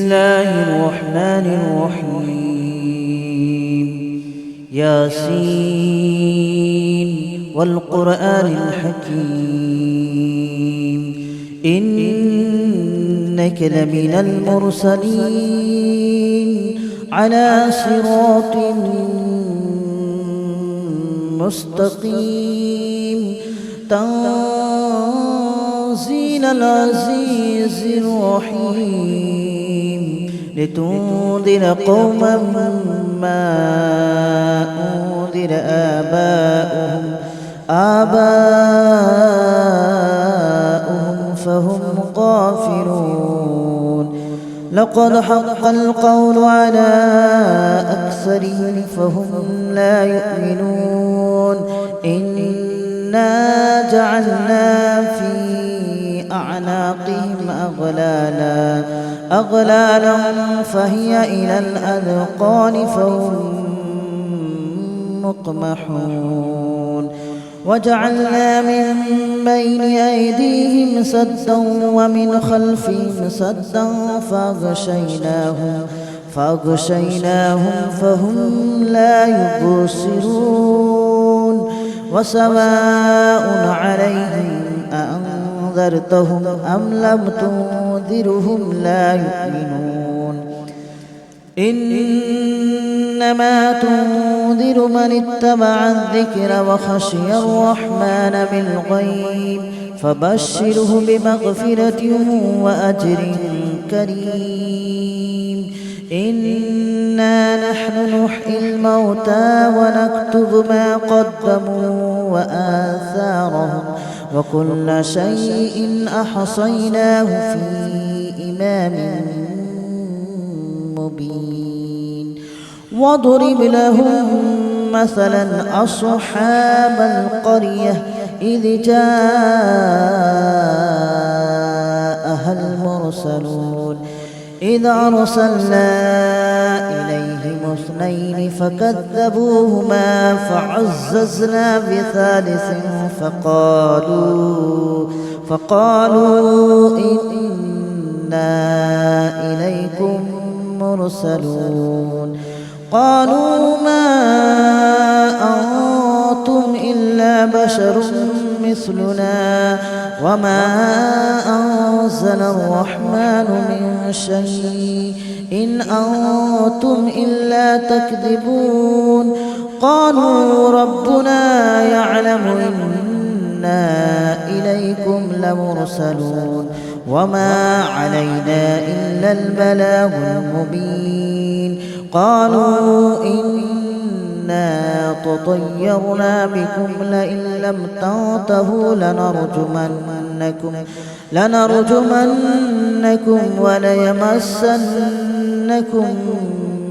الله الرحمن الرحيم. ياسين والقرآن الحكيم إنك لمن المرسلين على صراط مستقيم تنزيل العزيز الرحيم لتنذر قوما ما أنذر آباؤهم فهم غافلون. لقد حق القول على أكثرهم فهم لا يؤمنون. إنا جعلنا في أعناقهم أغلالا فهي إلى الأذقان فهم مقمحون. وجعلنا من بين أيديهم سدا ومن خلفهم سدا فأغشيناهم فهم لا يبصرون. وسواء عليهم أأنذرتهم أم لم تنذرهم لا يؤمنون. إنما تنذر من اتبع الذكر وخشي الرحمن بالغيب فبشره بمغفرة وأجر كريم. إنا نحن نحيي الموتى ونكتب ما قدموا وآثارهم وكل شيء أحصيناه في إمام مبين. واضرب لهم مثلا أصحاب القرية إذ جاءها المرسلون إذ أرسلنا إليهم اثنين فكذبوهما فعززنا بثالث فقالوا إنا إليكم مرسلون. قالوا ما أنتم إلا بشر مثلنا وما أنزل الرحمن من شيء إن أنتم إلا تكذبون. قالوا ربنا يعلم إنا إليكم لمرسلون وما علينا إلا البلاغ المبين. قالوا إنا تطيرنا بكم لئن لم تنتهوا لنرجمنكم وليمسنكم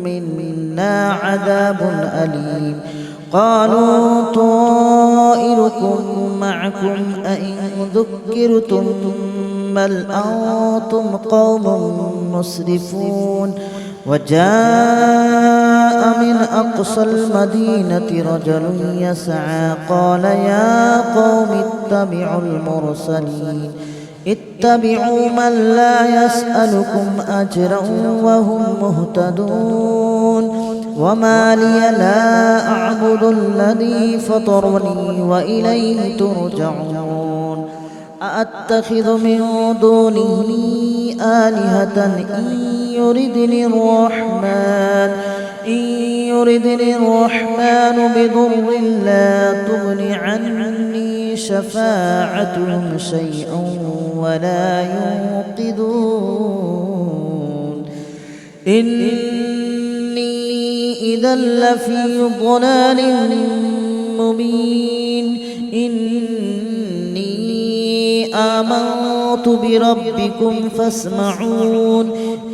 منا عذاب أليم. قالوا طائركم معكم أئن ذكرتم بل أنتم قوم مسرفون. وجاء من أقصى المدينة رجل يسعى قال يا قوم اتبعوا من لا يسألكم أجرا وهم مهتدون. وما لي لا أعبد الذي فطرني وإليه ترجعون. أأتخذ من دونه آلهة إن يردني الرحمن بضر لا تغن عني شفاعتهم شيئا ولا ينقذون. إني إذا لفي ضلال مبين. إني آمنت بربكم فاسمعون.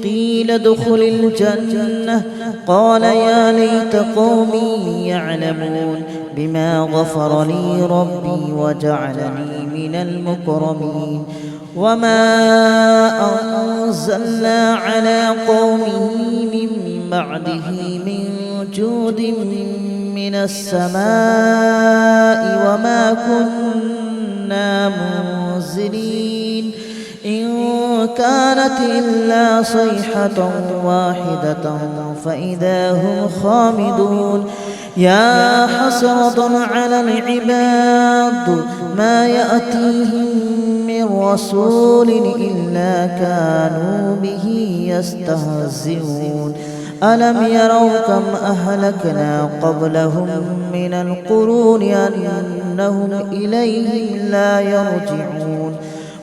قيل ادخل الجنة قال يا ليت قومي يعلمون بما غفر لي ربي وجعلني من المكرمين. وما أنزلنا على قومه من بعده من جود من السماء وما كنا منزلين. إن كانت إلا صيحة واحدة فإذا هم خامدون يا حسرة على العباد ما يأتيهم من رسول إلا كانوا به يستهزئون ألم يروا كم أهلكنا قبلهم من القرون أنهم إليهم لا يرجعون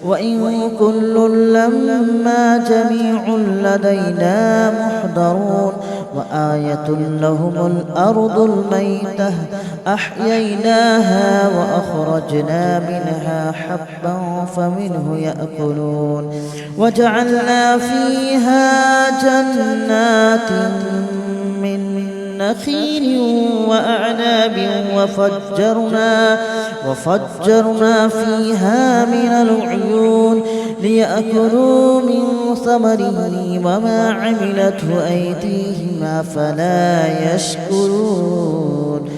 وإن كل لما جميع لدينا محضرون وآية لهم الأرض الميتة أحييناها وأخرجنا منها حبا فمنه يأكلون وجعلنا فيها جنات من نخيل وأعناب وفجرنا فيها من العيون ليأكلوا من ثمره وما عملته أيديهم أفلا يشكرون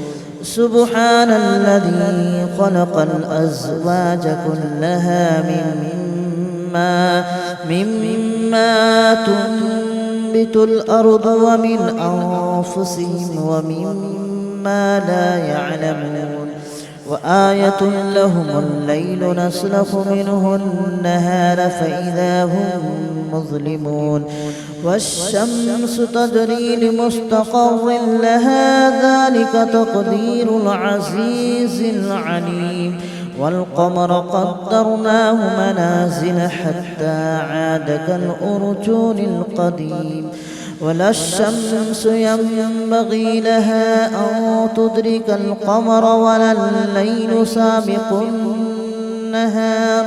سبحان الذي خلق الأزواج كلها مما تنبت الأرض ومن أنفسهم ومما لا يعلمون وآية لهم الليل نسلخ منه النهار فإذا هم مظلمون والشمس تجري لمستقر لها ذلك تقدير العزيز العليم والقمر قدرناه منازل حتى عاد كالأرجون القديم ولا الشمس ينبغي لها أن تدرك القمر ولا الليل سابق النهار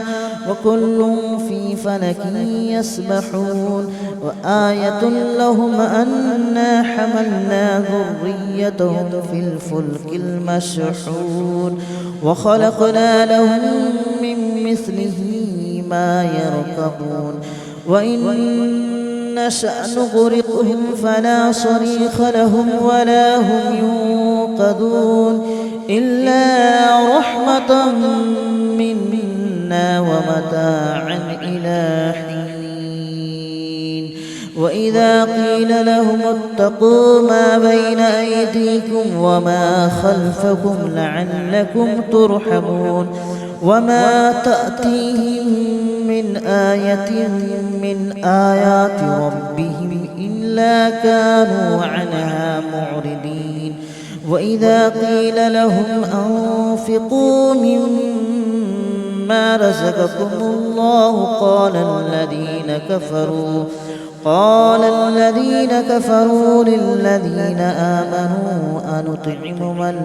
وكل في فلك يسبحون وآية لهم أنا حملنا ذريتهم في الفلك المشحون وخلقنا لهم من مثله ما يركبون وإن نشأ نغرقهم فلا صريخ لهم ولا هم ينقذون إلا رحمة منا ومتاعا إلى حين وإذا قيل لهم اتقوا ما بين أيديكم وما خلفكم لعلكم ترحمون وما تأتيهم من آية من آيات ربهم إلا كانوا عنها معرضين وإذا قيل لهم أنفقوا مما رزقكم الله قال الذين كفروا للذين آمنوا أنطعم من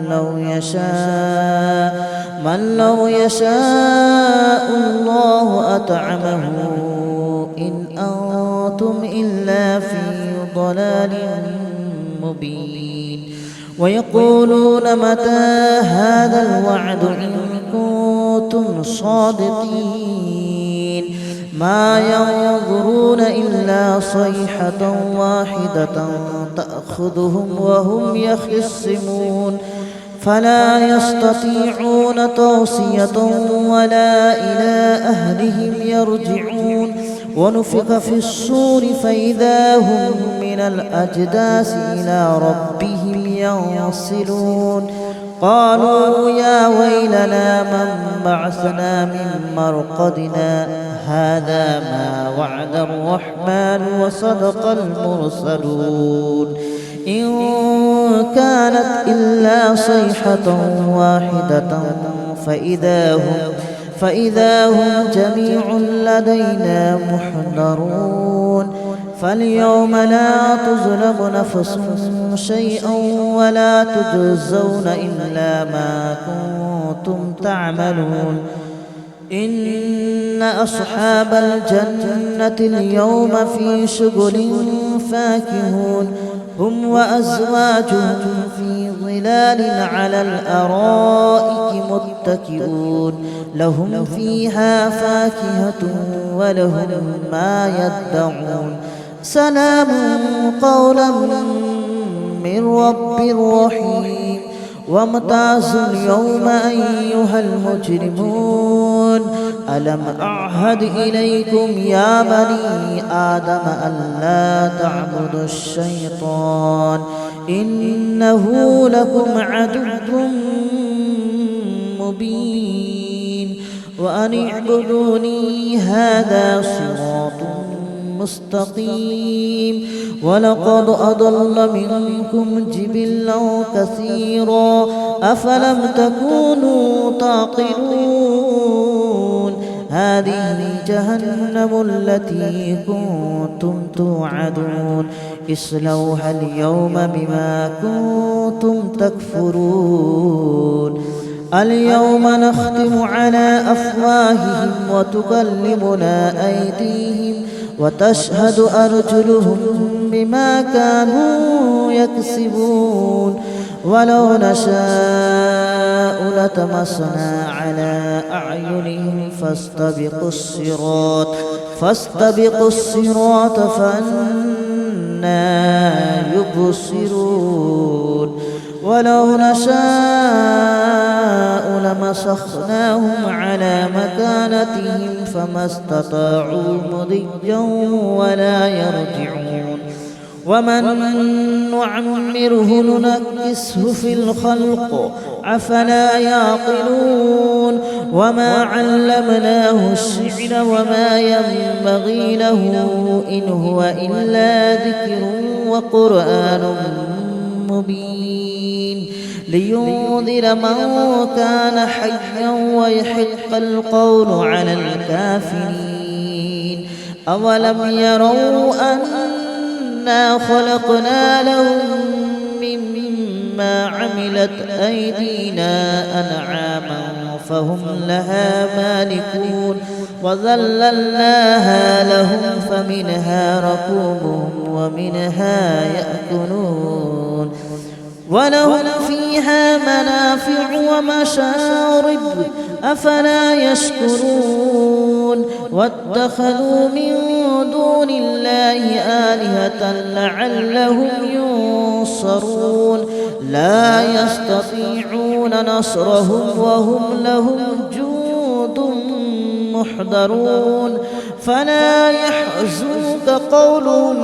لو يشاء الله أطعمه إن أنتم إلا في ضلال مبين ويقولون متى هذا الوعد إن كنتم صادقين ما ينظرون إلا صيحة واحدة تأخذهم وهم يخصمون فلا يستطيعون توصية ولا إلى أهلهم يرجعون ونفخ في الصور فإذا هم من الأجداث إلى ربهم ينسلون قالوا يا ويلنا من بعثنا من مرقدنا هذا ما وعد الرحمن وصدق المرسلون إن كانت إلا صيحة واحدة فإذا هم جميع لدينا محضرون فاليوم لا تظلم نفس شيئا ولا تجزون إلا ما كنتم تعملون إن أصحاب الجنة اليوم في شغل فاكهون هم وأزواجهم في ظلال على الأرائك متكئون لهم فيها فاكهة ولهم ما يدعون سلام قولا من رب رحيم وامتازوا اليوم أيها المجرمون ألم أعهد إليكم يا بني آدم ألا تعبدوا الشيطان إنه لكم عدو مبين وأن اعبدوني هذا صراط مستقيم ولقد أضل منكم جبلا كثيرا أفلم تكونوا تعقلون هذه جهنم التي كنتم توعدون اصلوها اليوم بما كنتم تكفرون اليوم نختم على أفواههم وتكلمنا أيديهم وتشهد أرجلهم بما كانوا يكسبون ولو نشاء لطمسنا على أعينهم فاستبقوا الصراط فأنى يبصرون ولو نشاء لمسخناهم على مكانتهم فما استطاعوا مضيا ولا يرجعون ومن نعمره ننكسه في الخلق أفلا يعقلون وما علمناه الشعر وما ينبغي له إن هو إلا ذكر وقرآن مبين لينذر من كان حيا ويحق القول على الكافرين أولم يروا أنا خلقنا لهم مما عملت أيدينا أنعاما فهم لها مالكون وذللناها لهم فمنها ركوبهم ومنها يأكلون ولهم فيها منافع ومشارب أفلا يشكرون واتخذوا من دون الله آلهة لعلهم ينصرون لا يستطيعون نصرهم وهم لهم جند محضرون فلا يحزنك قولهم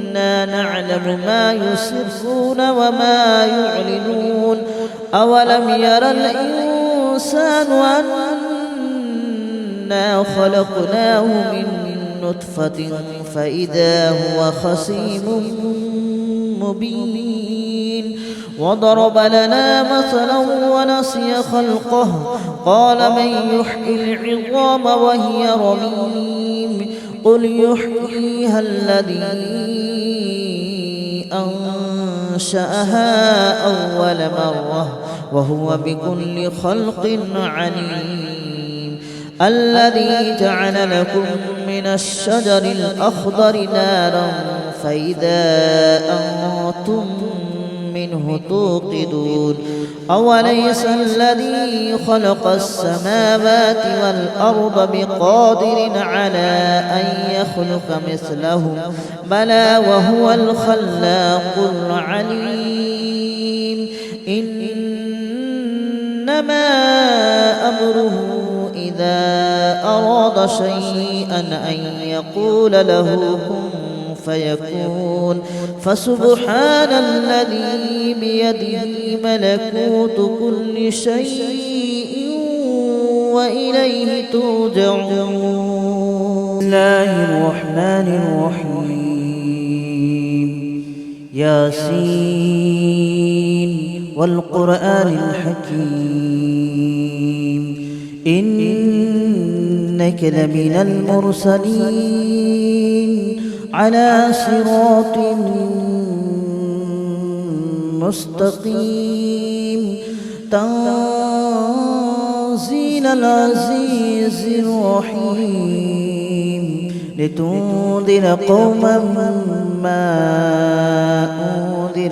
إنا نعلم ما يسرون وما يعلنون أولم ير الإنسان أنا خلقناه من نطفة فإذا هو خصيم مبين وضرب لنا مثلا ونسي خلقه قال من يحيي العظام وهي رميم قل يحييها الذي أنشأها أول مرة وهو بكل خلق عليم الذي جعل لكم من الشجر الأخضر نارا فإذا أنتم منه توقدون أوليس الذي خلق السماوات والأرض بقادر على أن يخلق مثلهم بلى وهو الخلاق العليم إنما أمره إذا أراد شيئا أن يقول له كن فيكون فسبحان الذي بيده ملكوت كل شيء وإليه ترجعون. بسم الله الرحمن الرحيم ياسين والقرآن الحكيم إنك لمن المرسلين على صراط مستقيم تنزيل العزيز الرحيم لتنذر قوما ما أنذر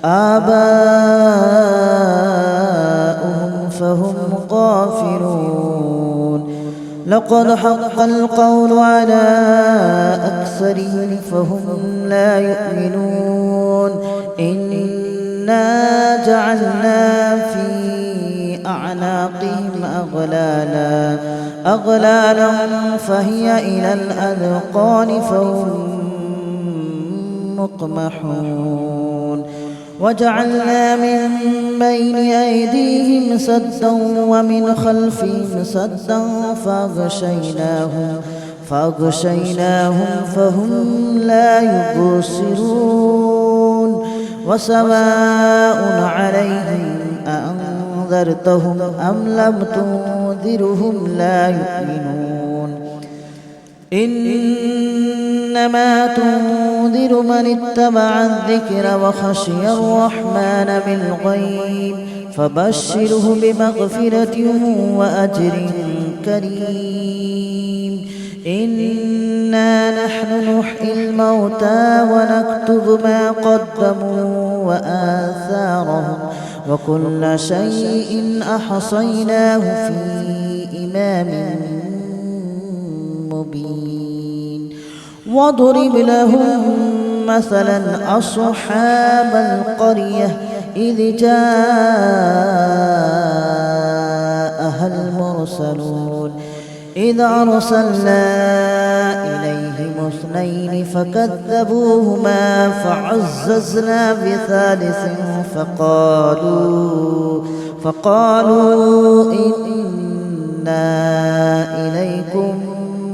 آباؤهم فهم غافلون لقد حق القول على أكثرهم فهم لا يؤمنون إنا جعلنا في أعناقهم أغلالا فهي إلى الأذقان فهم مقمحون وجعلنا من بين أيديهم سدا ومن خلفهم سدا فأغشيناهم فهم لا يبصرون وسواء عليهم أأنذرتهم أم لم تنذرهم لا يؤمنون إنما تنذر من اتبع الذكر وخشي الرحمن بالغيب فبشره بمغفرة وأجر كريم إنا نحن نحيي الموتى ونكتب ما قدموا وآثارهم وكل شيء أحصيناه في إمام مبين واضرب لهم مثلا أصحاب القرية إذ جاءها المرسلون إذ أرسلنا إليهم اثنين فكذبوهما فعززنا بثالث فقالوا إنا إليكم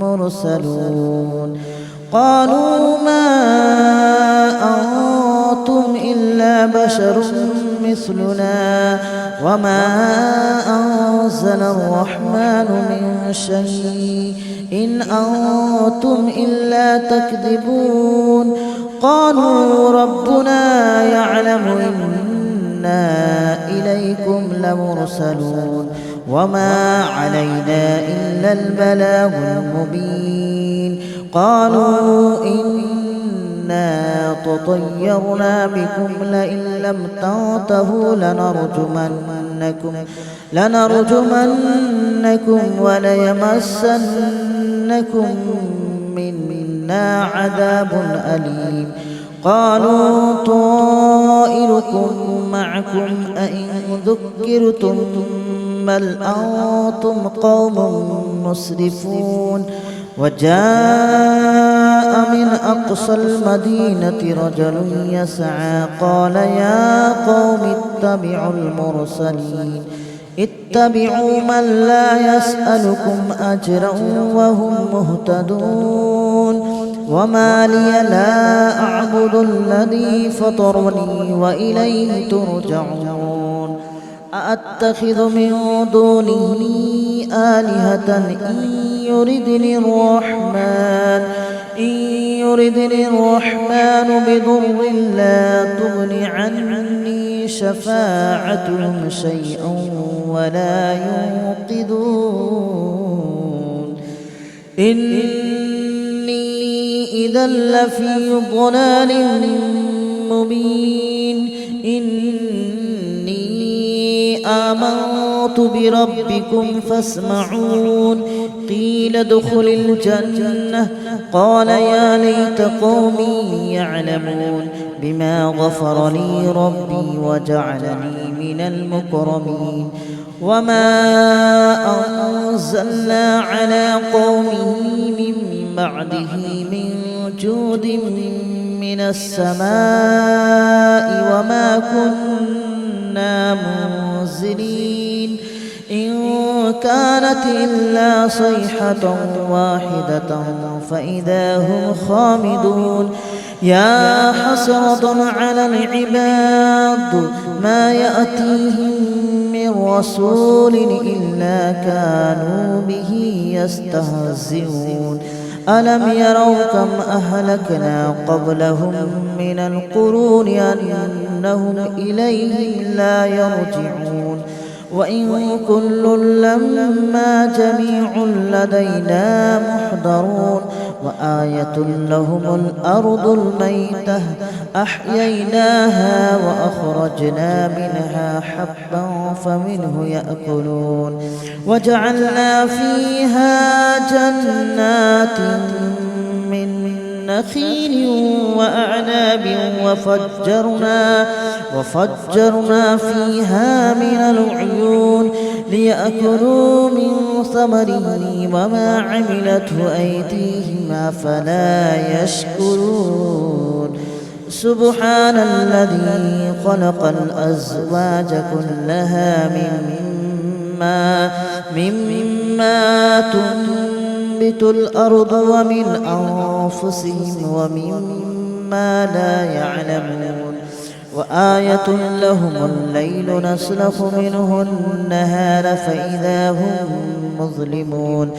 مرسلون قالوا ما أنتم إلا بشر مثلنا وما أنزل الرحمن من شيء إن أنتم إلا تكذبون قالوا ربنا يعلم إنا إليكم لمرسلون وما علينا إلا البلاغ المبين قالوا إنا تطيرنا بكم لئن لم تنتهوا لنرجمنكم وليمسنكم منا عذاب أليم قالوا طائركم معكم أئن ذكرتم بل أنتم قوم مسرفون وجاء من أقصى المدينة رجل يسعى قال يا قوم اتبعوا من لا يسألكم أجرا وهم مهتدون وما لي لا أعبد الذي فطرني وإليه ترجعون أأتخذ من دونه آلهة إن يردني الرحمن بضر لا تغن عني شفاعتهم شيئا ولا ينقذون إني إذا لفي ضلال مبين آمنت بربكم فاسمعون قيل ادخل الجنة قال يا ليت قومي يعلمون بما غفر لي ربي وجعلني من المكرمين وما أنزلنا على قومه من بعده من جود من السماء وما كنا منزلين إن كانت إلا صيحة واحدة فإذا هم خامدون يا حسرة على العباد ما يأتيهم من رسول إلا كانوا به يستهزئون ألم يروا كم أهلكنا قبلهم من القرون أنهم إليهم لا يرجعون وإن كل لما جميع لدينا محضرون وآية لهم الأرض الميتة أحييناها وأخرجنا منها حبا فمنه يأكلون وجعلنا فيها جنات من نخيل وأعناب وفجرنا فيها من العيون ليأكلوا من ثمره وما عملته أيديهم أفلا يشكرون سبحان الذي خلق الأزواج كلها مما تنبت الأرض ومن أنفسهم ومما لا يعلمون وآية لهم الليل نسلخ منه النهار فإذا هم مظلمون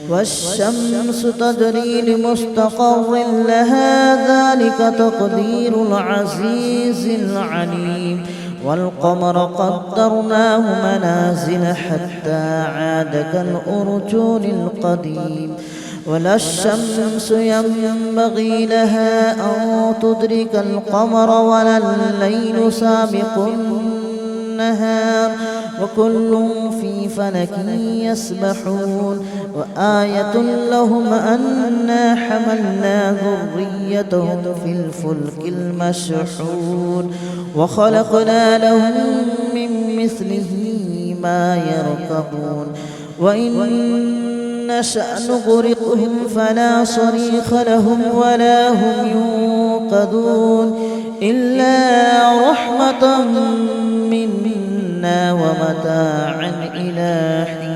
والشمس تجري لمستقر لها ذلك تقدير العزيز العليم والقمر قدرناه منازل حتى عاد كالأرجون القديم ولا الشمس ينبغي لها أن تدرك القمر ولا الليل سابق النهار وكل في فلك يسبحون وآية لهم أنا حملنا ذريتهم في الفلك المشحون وخلقنا لهم من مثله ما يركبون وإن نشأ نغرقهم فلا صريخ لهم ولا هم ينقذون إلا رحمة منا ومتاعا إلى حين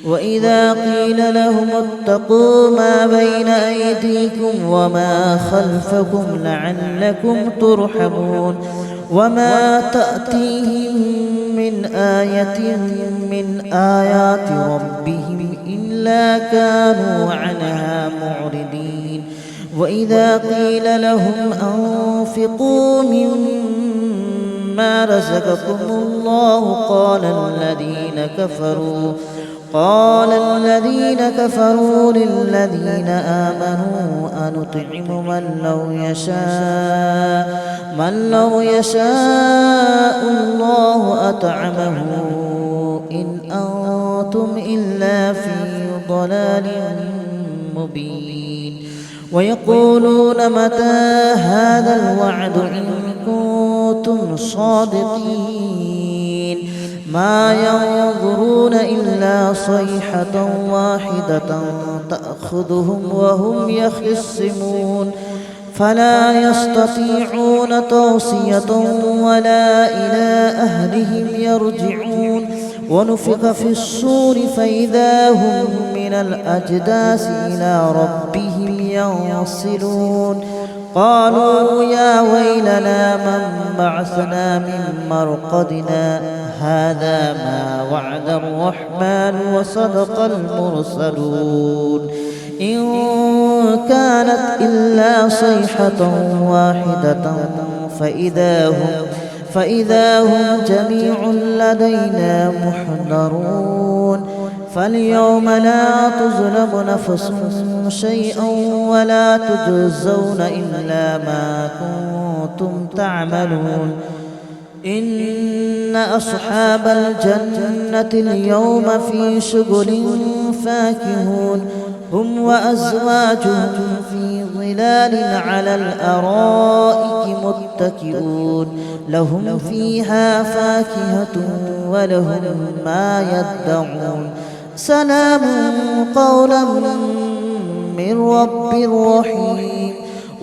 وإذا قيل لهم اتقوا ما بين أيديكم وما خلفكم لعلكم ترحمون وما تأتيهم من آية من آيات ربهم إلا كانوا عنها معرضين وإذا قيل لهم أنفقوا مما رزقكم الله قال الذين كفروا للذين آمنوا أنطعم من لو يشاء الله أطعمه إن أنتم إلا في ضلال مبين ويقولون متى هذا الوعد إن كنتم صادقين ما ينظرون إلا صيحة واحدة تأخذهم وهم يخصمون فلا يستطيعون توصية ولا إلى أهلهم يرجعون ونفخ في الصور فإذا هم من الأجداث إلى ربهم ينصلون قالوا يا ويلنا من بعثنا من مرقدنا هذا ما وعد الرحمن وصدق المرسلون إن كانت إلا صيحة واحدة فإذا هم جميع لدينا محضرون فاليوم لا تظلم نفس شيئا ولا تجزون إلا ما كنتم تعملون إن أصحاب الجنة اليوم في شغل فاكهون هم وأزواجهم في ظلال على الأرائك متكئون لهم فيها فاكهة ولهم ما يدعون سلام قولا من رب رحيم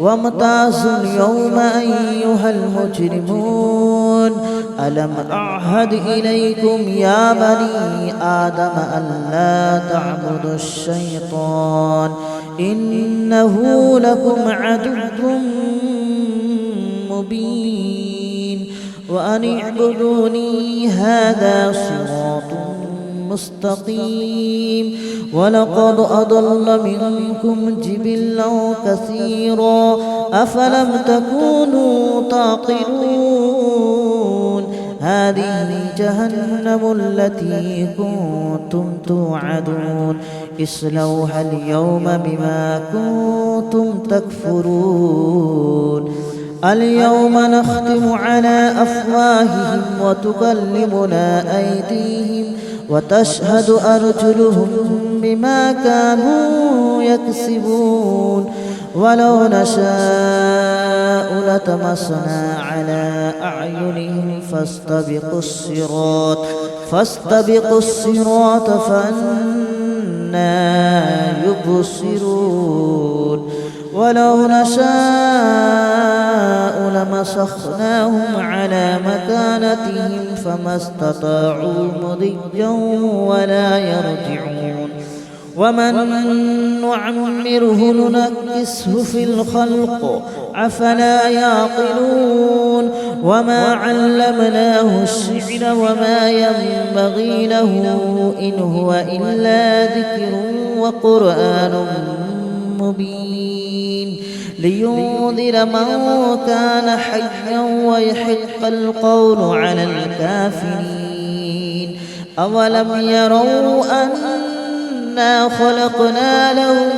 وامتازوا اليوم أيها المجرمون ألم أعهد إليكم يا بني آدم ألا تعبدوا الشيطان إنه لكم عدو مبين وأن اعبدوني هذا صراط مستقيم ولقد أضل منكم جبلا كثيرا أفلم تكونوا تعقلون هذه جهنم التي كنتم توعدون اصلوها اليوم بما كنتم تكفرون اليوم نختم على أفواههم وتكلمنا أيديهم وتشهد أرجلهم بما كانوا يكسبون ولو نشاء لطمسنا على أعينهم فاستبقوا الصراط فأنى يبصرون ولو نشاء لمسخناهم على مكانتهم فما استطاعوا مضيا ولا يرجعون ومن نعمره ننكسه في الخلق أفلا يعقلون وما علمناه الشعر وما ينبغي له إن هو إلا ذكر وقرآن مبين لينذر من كان حيا ويحق القول على الكافرين أولم يروا أنا خلقنا لهم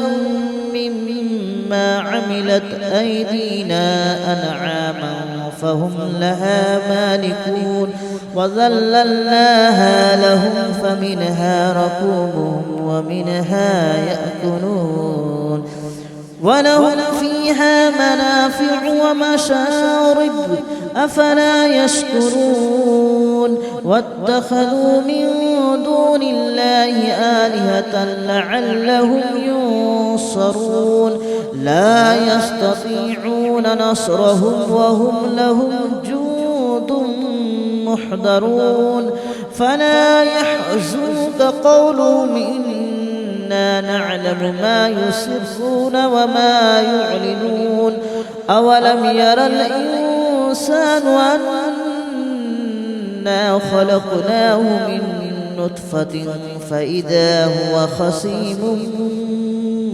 مما عملت أيدينا أنعاما فهم لها مالكون وذللناها لهم فمنها ركوبهم ومنها يأكلون ولهم فيها منافع ومشارب أفلا يشكرون واتخذوا من دون الله آلهة لعلهم ينصرون لا يستطيعون نصرهم وهم لهم جند محضرون فلا يحزنك قولهم إنا نعلم ما يسرون وما يعلنون أولم ير الإنسان أنا خلقناه من نطفة فإذا هو خصيم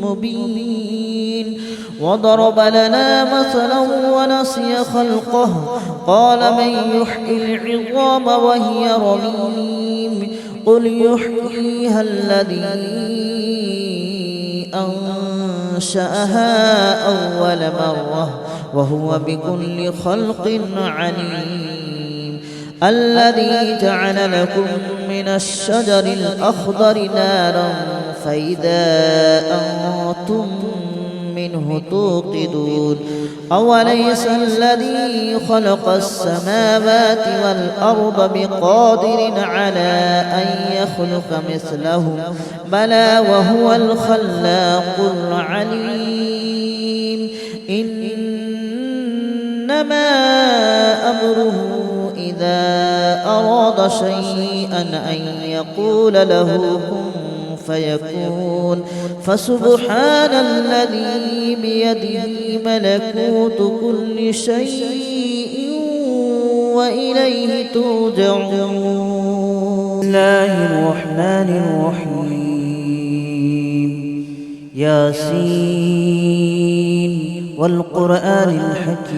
مبين وضرب لنا مثلا ونسي خلقه قال من يحيي العظام وهي رميم قل يحييها الذي أنشأها أول مرة وهو بكل خلق عليم الذي جعل لكم من الشجر الأخضر نارا فإذا أنتم منه توقدون أوليس الذي خلق السماوات والأرض بقادر على أن يخلق مثلهم بلى وهو الخلاق العليم إنما أمره إذا أراد شيئا أن يقول له كن فيكون فسبحان الذي بيده ملكوت كل شيء وإليه ترجعون. بسم الله الرحمن الرحيم ياسين والقرآن الحكيم